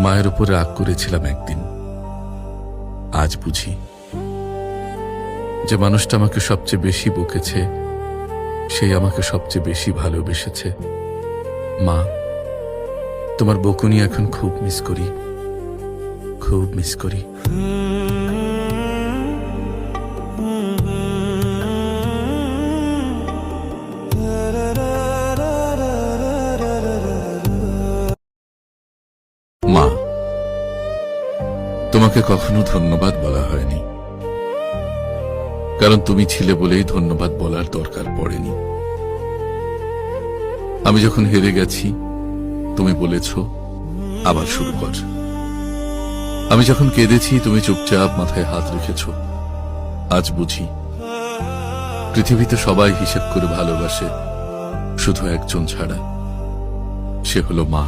মায়ের উপর রাগ করেছিলাম একদিন। আজ বুঝি যে মানুষটা আমাকে সবচেয়ে বেশি বকেছে সেই আমাকে সবচেয়ে বেশি ভালোবেসেছে। মা, তোমার বকুনি এখন খুব মিস করি, খুব মিস করি। মা, তোমাকে কখনো ধন্যবাদ বলা হয়নি, কারণ তুমি ছিলে বলেই ধন্যবাদ বলার দরকার পড়েনি। আমি যখন হেরে গেছি তুমি বলেছ আবার শুরু কর। আমি যখন কেঁদেছি তুমি চুপচাপ মাথায় হাত রেখেছ। আজ বুঝি পৃথিবীতে সবাই হিসেব করে ভালোবাসে, শুধু একজন ছাড়া, সে হলো মা।